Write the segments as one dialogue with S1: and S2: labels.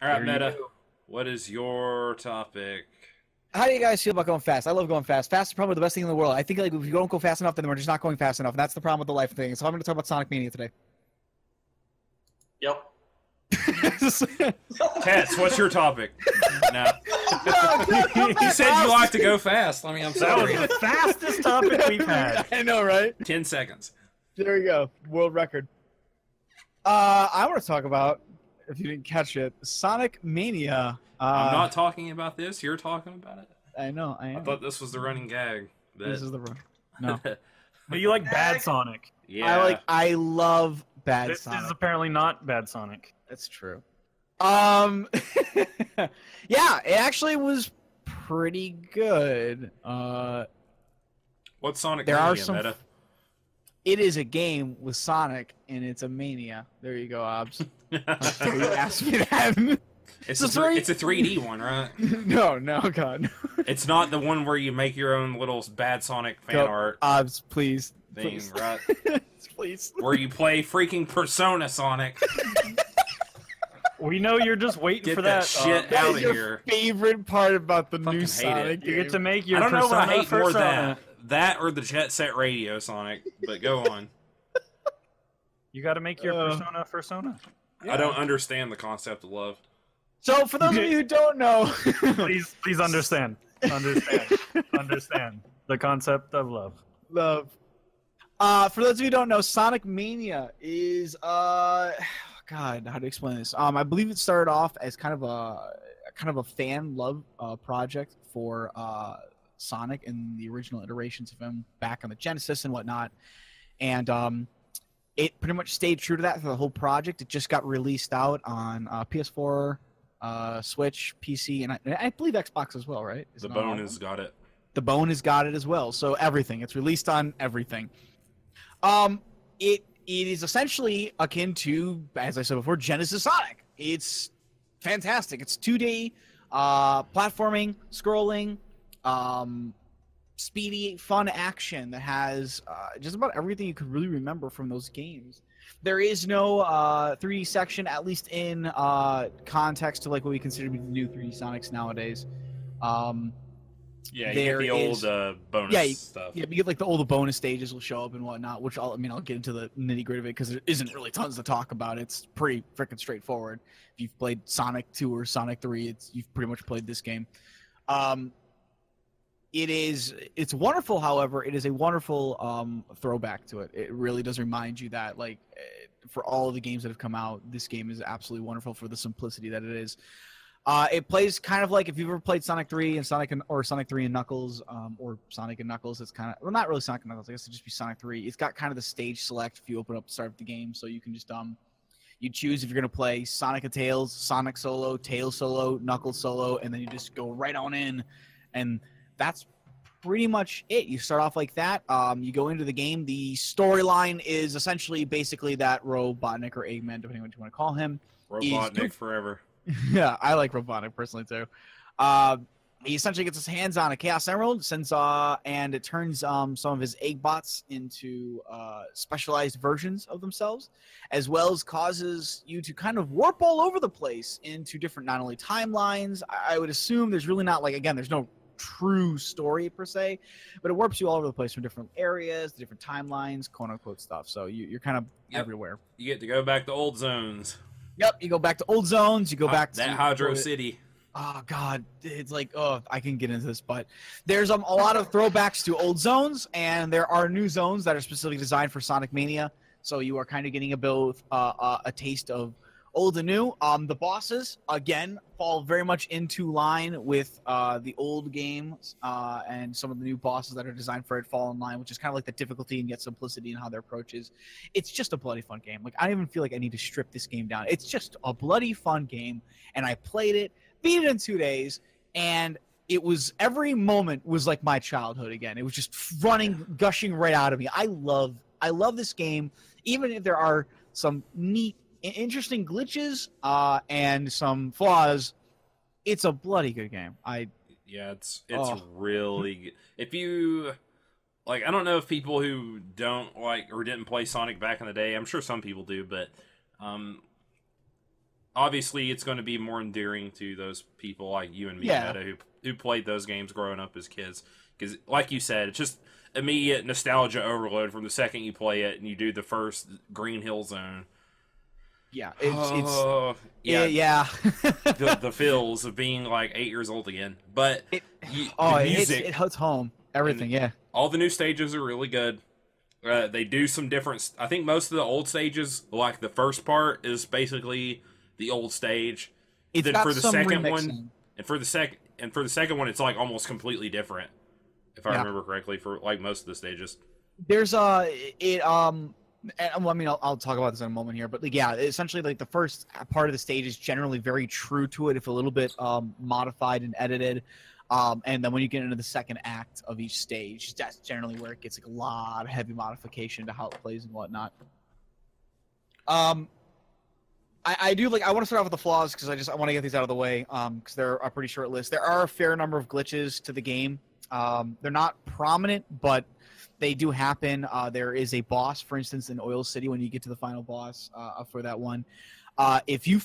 S1: All right,
S2: Here you
S1: Meta.
S2: go.
S1: What is your topic?
S3: How do you guys feel about going fast? I love going fast. Fast is probably the best thing in the world. I think like if you don't go fast enough, then we're just not going fast enough, and that's the problem with the life thing. So I'm going to talk about Sonic Mania today.
S2: Yep.
S1: Tets, what's your topic? No. You said you like to go fast. I mean, I'm
S2: That was
S1: sorry.
S2: the fastest topic we've had.
S3: I know, right?
S1: 10 seconds.
S3: There we go. World record. I want to talk about, if you didn't catch it, Sonic Mania.
S1: I'm not talking about this. You're talking about it.
S3: I know. I
S1: I
S3: am.
S1: thought this was the running gag.
S3: This is the run. No.
S2: But you like Bad Sonic.
S1: Yeah.
S3: I love Bad
S2: This
S3: Sonic.
S2: is apparently not Bad Sonic.
S3: That's true. Yeah, it actually was pretty good.
S1: What's Sonic
S3: There
S1: Mania,
S3: are some.
S1: Meta?
S3: It is a game with Sonic, and it's a mania. There you go, Obs. You asked me that.
S1: It's,
S3: So
S1: it's a 3D one, right?
S3: No, God.
S1: It's not the one where you make your own little Bad Sonic fan
S3: Go,
S1: art
S3: Obs, please.
S1: thing,
S3: Please.
S1: right?
S3: Please.
S1: Where you play freaking Persona Sonic.
S2: We know you're just waiting
S1: Get
S2: for
S1: that
S2: that.
S1: shit
S3: That
S1: out
S3: is
S1: of
S3: your
S1: here.
S3: favorite part about the
S1: Fucking
S3: new
S1: hate
S3: Sonic
S1: it.
S2: You
S3: game.
S2: get to make your
S1: I don't know what I
S2: Persona
S1: hate more
S2: persona.
S1: that or the Jet Set Radio Sonic, but go on.
S2: You got to make your persona.
S1: I don't understand the concept of love.
S3: So, for those of you who don't know,
S2: Please understand. Understand the concept of love.
S3: love. For those of you who don't know, Sonic Mania is God, how to explain this? I believe it started off as kind of a fan love project for Sonic and the original iterations of him back on the Genesis and whatnot, and it pretty much stayed true to that for the whole project. It just got released out on PS4, Switch, PC, and I believe Xbox as well, right?
S1: The Bone has got it.
S3: The Bone has got it as well. So everything. It's released on everything. It is essentially akin to, as I said before, Genesis Sonic. It's fantastic. It's 2D platforming, scrolling, speedy, fun action that has just about everything you could really remember from those games. There is no 3D section, at least in context to like what we consider to be the new 3D Sonics nowadays.
S1: Yeah, you
S3: There
S1: get the old
S3: is-
S1: bonus stuff.
S3: Yeah, you get like the all the bonus stages will show up and whatnot, which I'll get into the nitty gritty of it because there isn't really tons to talk about. It's pretty freaking straightforward. If you've played Sonic 2 or Sonic 3, you've pretty much played this game. It's wonderful. However, it is a wonderful throwback to it. It really does remind you that like for all of the games that have come out, this game is absolutely wonderful for the simplicity that it is. It plays kind of like if you've ever played Sonic 3 and Sonic 3 and Knuckles, or Sonic and Knuckles. It's kind of, well, not really Sonic and Knuckles. I guess it'd just be Sonic 3. It's got kind of the stage select if you open up the start of the game, so you can just you choose if you're gonna play Sonic and Tails, Sonic solo, Tails solo, Knuckles solo, and then you just go right on in, and that's pretty much it. You start off like that. You go into the game. The storyline is essentially basically that Robotnik or Eggman, depending on what you want to call him.
S1: Robotnik forever.
S3: Yeah, I like Robotnik personally too. He essentially gets his hands on a Chaos Emerald, and it turns some of his egg bots into specialized versions of themselves, as well as causes you to kind of warp all over the place into different, not only timelines. I would assume there's really not, like, again, there's no true story per se, but it warps you all over the place from different areas, different timelines, quote unquote stuff. So you're kind of everywhere.
S1: You get to go back to old zones.
S3: Yep, you go back to old zones. You go back to
S1: that Hydro City.
S3: Oh God, it's like, oh, I can get into this, but there's a lot of throwbacks to old zones, and there are new zones that are specifically designed for Sonic Mania. So you are kind of getting a taste of old and new. The bosses again fall very much into line with the old games, and some of the new bosses that are designed for it fall in line, which is kind of like the difficulty and yet simplicity in how their approach is. It's just a bloody fun game. Like, I don't even feel like I need to strip this game down. It's just a bloody fun game, and I played it, beat it in 2 days, and it was, every moment was like my childhood again. It was just running, gushing right out of me. I love this game, even if there are some neat, interesting glitches and some flaws. It's a bloody good game.
S1: It's really good. If you like, I don't know if people who don't like or didn't play Sonic back in the day, I'm sure some people do, but obviously it's going to be more endearing to those people like you and me,
S3: Yeah.
S1: Meta, who played those games growing up as kids. Because, like you said, it's just immediate nostalgia overload from the second you play it and you do the first Green Hill Zone.
S3: Yeah,
S1: yeah,
S3: yeah.
S1: the feels of being like 8 years old again. But the music,
S3: it hits home. Everything, yeah.
S1: all the new stages are really good. They do some different. I think most of the old stages, like the first part, is basically the old stage.
S3: It's
S1: then
S3: got
S1: for the
S3: some
S1: second
S3: remixing.
S1: one, and for the second one, it's like almost completely different. If I remember correctly, for like most of the stages.
S3: There's I mean, I'll talk about this in a moment here, but like, yeah, essentially, like the first part of the stage is generally very true to it, if a little bit modified and edited. And then when you get into the second act of each stage, that's generally where it gets like a lot of heavy modification to how it plays and whatnot. I do like. I want to start off with the flaws because I want to get these out of the way because they're a pretty short list. There are a fair number of glitches to the game. They're not prominent, but they do happen. There is a boss, for instance, in Oil City when you get to the final boss for that one. If you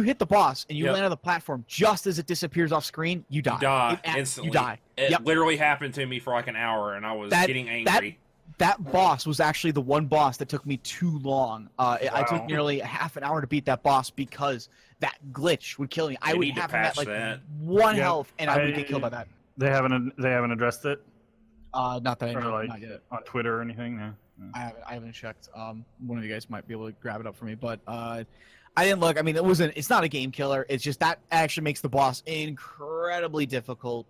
S3: hit the boss and you land on the platform just as it disappears off screen, you die.
S1: You die instantly.
S3: You die.
S1: It literally happened to me for like an hour, and I was getting angry.
S3: That boss was actually the one boss that took me too long. Wow. I took nearly half an hour to beat that boss because that glitch would kill me. I would have him at like one health, and I would get killed by that.
S2: They haven't addressed it.
S3: Not that I know.
S2: Like
S3: not yet.
S2: on Twitter or anything. No.
S3: I haven't checked. One of you guys might be able to grab it up for me, but I didn't look. I mean, it's not a game killer. It's just that actually makes the boss incredibly difficult.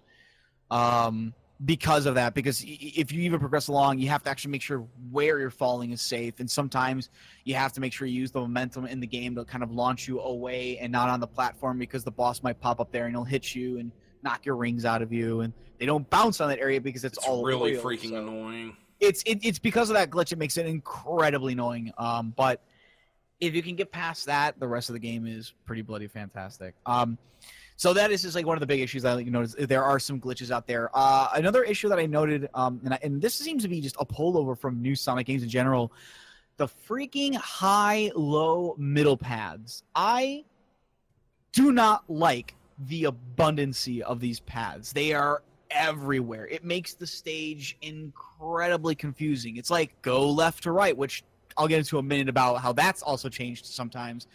S3: Because of that, because if you even progress along, you have to actually make sure where you're falling is safe, and sometimes you have to make sure you use the momentum in the game to kind of launch you away and not on the platform, because the boss might pop up there and he'll hit you and knock your rings out of you, and they don't bounce on that area because it's all
S1: really
S3: oil,
S1: freaking annoying.
S3: It's because of that glitch. It makes it incredibly annoying. But if you can get past that, the rest of the game is pretty bloody fantastic. So that is just like one of the big issues I noticed. There are some glitches out there. Another issue that I noted, and this seems to be just a pullover from new Sonic games in general, the freaking high, low, middle paths. I do not like the abundancy of these paths. They are everywhere. It makes the stage incredibly confusing. It's like go left to right, which I'll get into a minute about how that's also changed sometimes.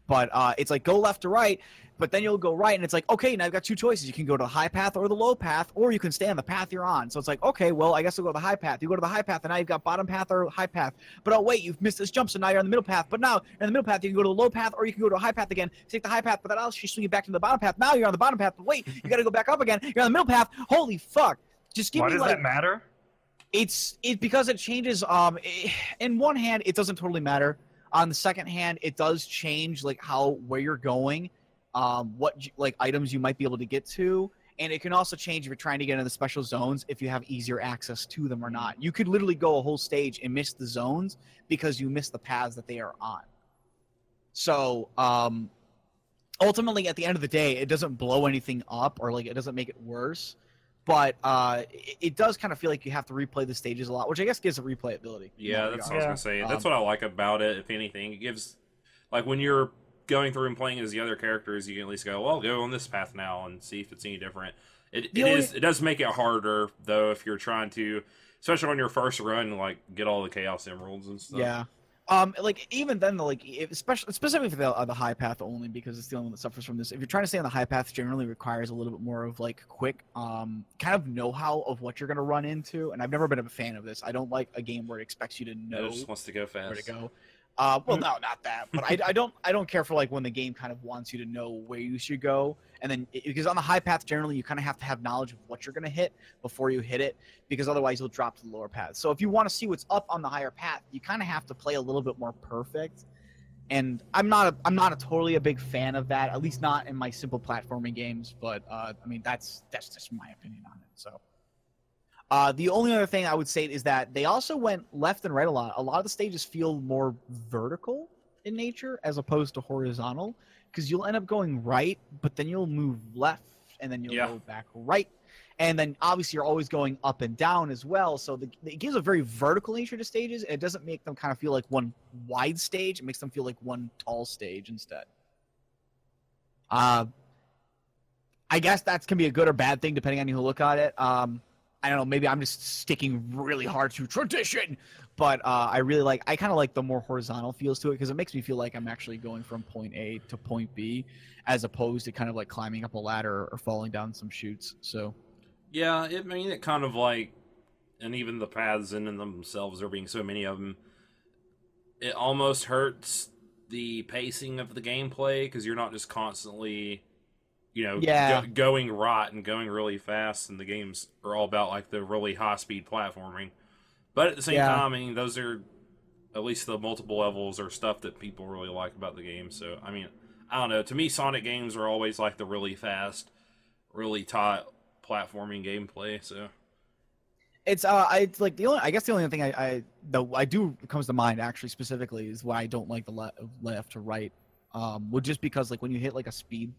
S3: But it's like go left to right, but then you'll go right, and it's like, okay, now I've got two choices. You can go to the high path or the low path, or you can stay on the path you're on. So it's like, okay, well, I guess I'll go to the high path. You go to the high path, and now you've got bottom path or high path. But oh, wait, you've missed this jump, so now you're on the middle path. But now you're on the middle path. You can go to the low path, or you can go to a high path again. Take the high path, but that'll actually swing you back to the bottom path. Now you're on the bottom path, but wait, you got to go back up again. You're on the middle path. Holy fuck. Just give me,
S2: Why does that matter?
S3: It's because it changes. In one hand, it doesn't totally matter. On the second hand, it does change like where you're going, what like items you might be able to get to, and it can also change if you're trying to get into the special zones if you have easier access to them or not. You could literally go a whole stage and miss the zones because you missed the paths that they are on. So ultimately, at the end of the day, it doesn't blow anything up or like it doesn't make it worse. But it does kind of feel like you have to replay the stages a lot, which I guess gives it replayability.
S1: Yeah, that's what I was going to say. That's what I like about it, if anything. It gives, like, when you're going through and playing as the other characters, you can at least go, well, go on this path now and see if it's any different. It does make it harder, though, if you're trying to, especially on your first run, like, get all the Chaos Emeralds and stuff.
S3: Yeah. Like even then, specifically for the high path only, because it's the only one that suffers from this. If you're trying to stay on the high path, generally requires a little bit more of like quick, kind of know-how of what you're going to run into. And I've never been a fan of this. I don't like a game where it expects you to know.
S1: It just wants to go fast.
S3: Where to go. Well, no, not that. But I don't care for like when the game kind of wants you to know where you should go. And then because on the high path, generally you kind of have to have knowledge of what you're going to hit before you hit it, because otherwise you'll drop to the lower path. So if you want to see what's up on the higher path, you kind of have to play a little bit more perfect. And I'm not totally a big fan of that, at least not in my simple platforming games. But I mean that's just my opinion on it. So. The only other thing I would say is that they also went left and right a lot. A lot of the stages feel more vertical in nature as opposed to horizontal, because you'll end up going right, but then you'll move left, and then you'll go back right. And then obviously you're always going up and down as well. So it gives a very vertical nature to stages, and it doesn't make them kind of feel like one wide stage. It makes them feel like one tall stage instead. I guess that can be a good or bad thing depending on who look at it. I don't know. Maybe I'm just sticking really hard to tradition, but I kind of like the more horizontal feels to it because it makes me feel like I'm actually going from point A to point B, as opposed to kind of like climbing up a ladder or falling down some chutes. So,
S1: yeah, it kind of like, and even the paths in themselves, there being so many of them, it almost hurts the pacing of the gameplay because you're not just constantly, going right and going really fast, and the games are all about like the really high speed platforming. But at the same time, I mean, those are at least the multiple levels are stuff that people really like about the game. So I mean, I don't know. To me, Sonic games are always like the really fast, really tight platforming gameplay. So
S3: it's like the only thing I do comes to mind actually specifically is why I don't like the left to right. Well, just because like when you hit like a speed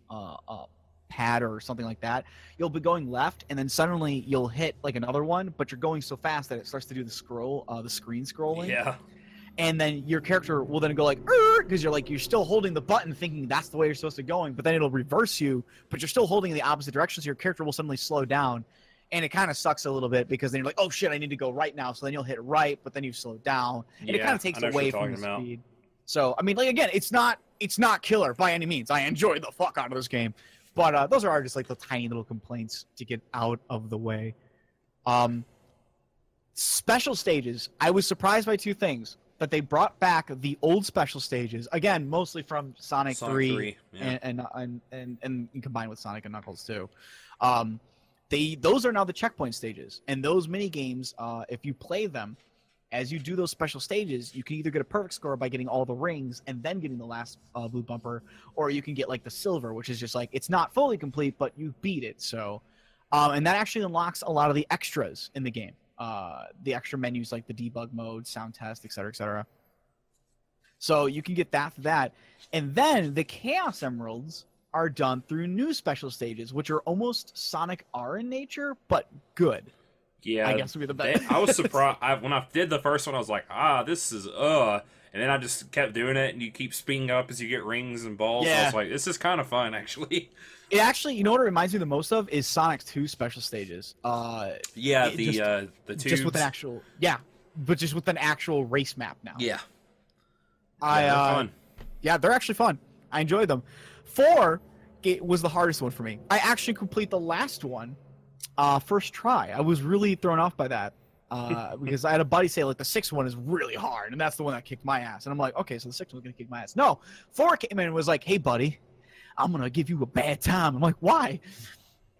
S3: pad or something like that, you'll be going left and then suddenly you'll hit like another one, but you're going so fast that it starts to do the screen scrolling.
S1: Yeah.
S3: And then your character will then go like, because you're still holding the button thinking that's the way you're supposed to going, but then it'll reverse you, but you're still holding in the opposite direction, so your character will suddenly slow down. And it kind of sucks a little bit because then you're like, oh shit, I need to go right now. So then you'll hit right, but then you slow down. And it kind of takes away from the speed. So, I mean, like, again, it's not killer by any means. I enjoy the fuck out of this game. But those are just like the tiny little complaints to get out of the way. Special stages. I was surprised by two things. That they brought back the old special stages, again, mostly from Sonic 3
S1: yeah.
S3: and combined with Sonic and Knuckles too. Those are now the checkpoint stages, and those mini games, if you play them, as you do those special stages, you can either get a perfect score by getting all the rings and then getting the last blue bumper, or you can get like the silver, which is just like it's not fully complete, but you beat it. So, and that actually unlocks a lot of the extras in the game. The extra menus like the debug mode, sound test, etc., etc. So you can get that, and then the Chaos Emeralds are done through new special stages, which are almost Sonic R in nature, but good.
S1: Yeah,
S3: I guess would be the best.
S1: I was surprised when I did the first one. I was like, this is and then I just kept doing it, and you keep speeding up as you get rings and balls. Yeah. I was like, this is kind of fun, actually.
S3: It actually, you know what it reminds me the most of is Sonic 2 special stages.
S1: The tubes.
S3: Just with an actual, but just with an actual race map now.
S1: Yeah.
S3: They're fun. Yeah, they're actually fun. I enjoyed them. 4 was the hardest one for me. I actually complete the last one first try. I was really thrown off by that because I had a buddy say like the 6th one is really hard, and that's the one that kicked my ass. And I'm like, okay, so the 6th one's gonna kick my ass. No, 4 came in and was like, hey buddy, I'm gonna give you a bad time. I'm like, why?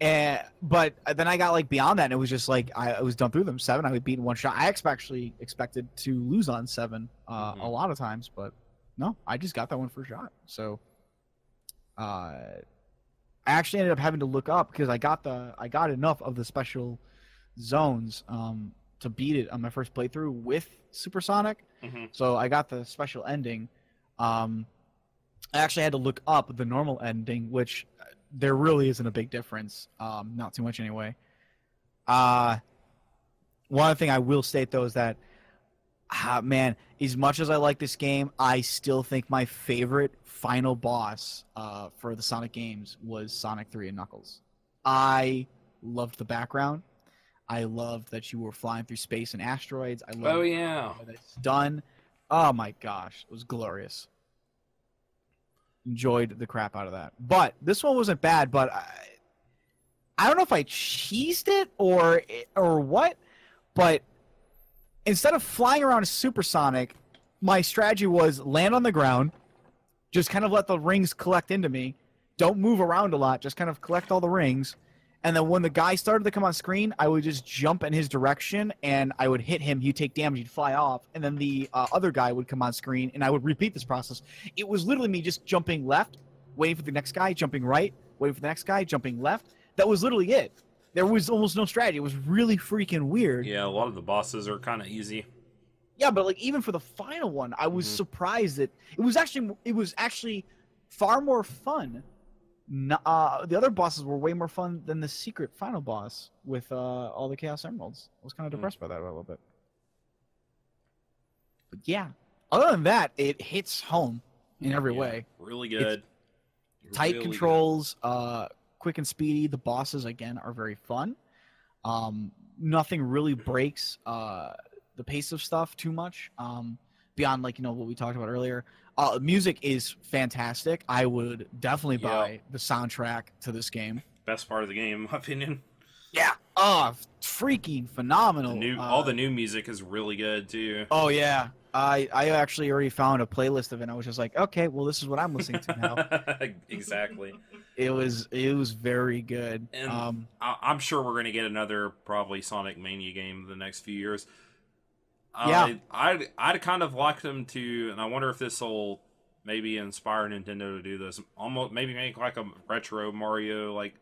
S3: But then I got like beyond that, and it was just like I was done through them. 7, I would beat in one shot. I actually expected to lose on 7 a lot of times, but no, I just got that one first shot. So I actually ended up having to look up because I got enough of the special zones to beat it on my first playthrough with Supersonic. So I got the special ending. I actually had to look up the normal ending, which there really isn't a big difference. Not too much anyway. One thing I will state, though, is that, man, as much as I like this game, I still think my favorite final boss for the Sonic games was Sonic 3 and Knuckles. I loved the background. I loved that you were flying through space and asteroids. I loved that it's done. Oh, my gosh. It was glorious. Enjoyed the crap out of that. But this one wasn't bad, but I don't know if I cheesed it or what, but instead of flying around Supersonic, my strategy was land on the ground, just kind of let the rings collect into me, don't move around a lot, just kind of collect all the rings, and then when the guy started to come on screen, I would just jump in his direction, and I would hit him, he'd take damage, he'd fly off, and then the other guy would come on screen, and I would repeat this process. It was literally me just jumping left, waiting for the next guy, jumping right, waiting for the next guy, jumping left. That was literally it. There was almost no strategy. It was really freaking weird.
S1: Yeah, a lot of the bosses are kind of easy.
S3: Yeah, but like even for the final one, I was surprised that it was actually far more fun. The other bosses were way more fun than the secret final boss with all the Chaos Emeralds. I was kind of depressed by that a little bit. But yeah, other than that, it hits home in every way.
S1: Really good.
S3: Tight
S1: Really
S3: controls, quick and speedy. The bosses again are very fun. Nothing really breaks the pace of stuff too much. Beyond like what we talked about earlier. Music is fantastic. I would definitely buy the soundtrack to this game.
S1: Best part of the game, in my opinion.
S3: Yeah. Freaking phenomenal.
S1: All the new music is really good too.
S3: Oh yeah. I actually already found a playlist of it. And I was just like, okay, well, this is what I'm listening to now.
S1: Exactly.
S3: It was very good.
S1: And I'm sure we're going to get another probably Sonic Mania game in the next few years.
S3: Yeah.
S1: I'd kind of like them to, and I wonder if this will maybe inspire Nintendo to do this. Almost maybe make like a retro Mario, like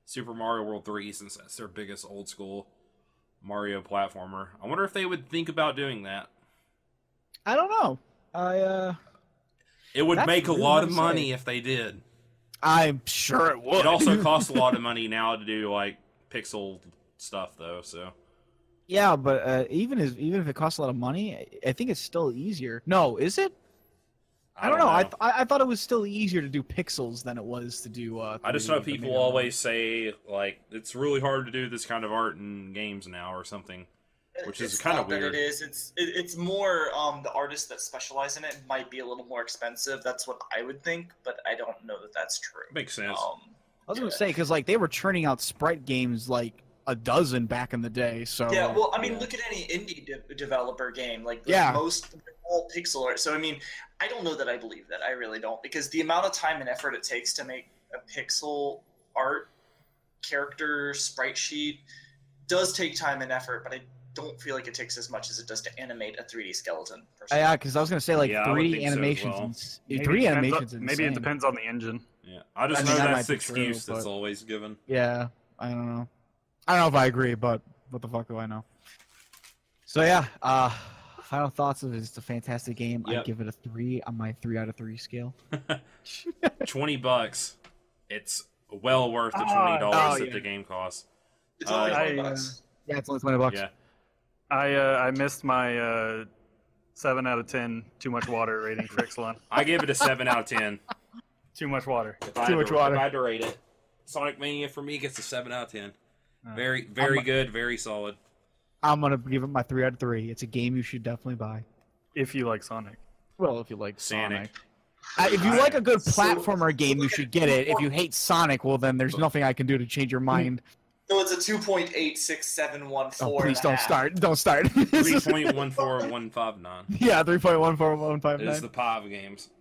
S1: Super Mario World 3, since that's their biggest old school Mario platformer. I wonder if they would think about doing that.
S3: I don't know.
S1: It would make a lot of money if they did.
S3: I'm sure it would.
S1: It also costs a lot of money now to do like pixel stuff, though. So.
S3: Yeah, but even if it costs a lot of money, I think it's still easier. No, is it? I don't know. I thought it was still easier to do pixels than it was to do.
S1: I just know people always say like it's really hard to do this kind of art in games now or something, which is kind of weird.
S4: It is. It's more the artists that specialize in it might be a little more expensive. That's what I would think, but I don't know that that's true.
S1: Makes sense.
S3: I was gonna say because like they were churning out sprite games like a dozen back in the day. So
S4: yeah, well, I mean, look at any indie developer game. Like most all pixel art. So I mean, I don't know that I believe that. I really don't, because the amount of time and effort it takes to make a pixel art character sprite sheet does take time and effort, but I don't feel like it takes as much as it does to animate a 3D skeleton. Personally.
S3: Yeah, because I was gonna say like 3D animations.
S2: So
S3: 3D animations.
S2: Maybe it depends on the engine.
S1: Yeah, I just know that's the excuse that's always given.
S3: Yeah, I don't know. I don't know if I agree, but what the fuck do I know? So yeah, final thoughts of it. It's a fantastic game.
S1: Yep.
S3: I give it a 3 on my 3 out of 3 scale.
S1: $20. It's well worth the $20 that the game costs.
S4: It's only $20.
S3: Yeah, it's only $20.
S1: Yeah.
S2: I missed my 7 out of 10 too much water rating for Ixalan.
S1: I give it a 7 out of 10.
S2: Too much water.
S3: Too much water.
S1: If I had to rate it, Sonic Mania for me gets a 7 out of 10. Very good, very solid.
S3: I'm gonna give it my 3 out of 3. It's a game you should definitely buy.
S2: If you like Sonic.
S3: Well, if you like Sonic.
S1: Sonic.
S3: If you like a good platformer game, you should get it. If you hate Sonic, well then there's nothing I can do to change your mind.
S4: So it's a 2.86714.
S3: Oh, please don't start. Don't start.
S1: 3.14159.
S3: Yeah, 3.14159.
S1: It is the POV games.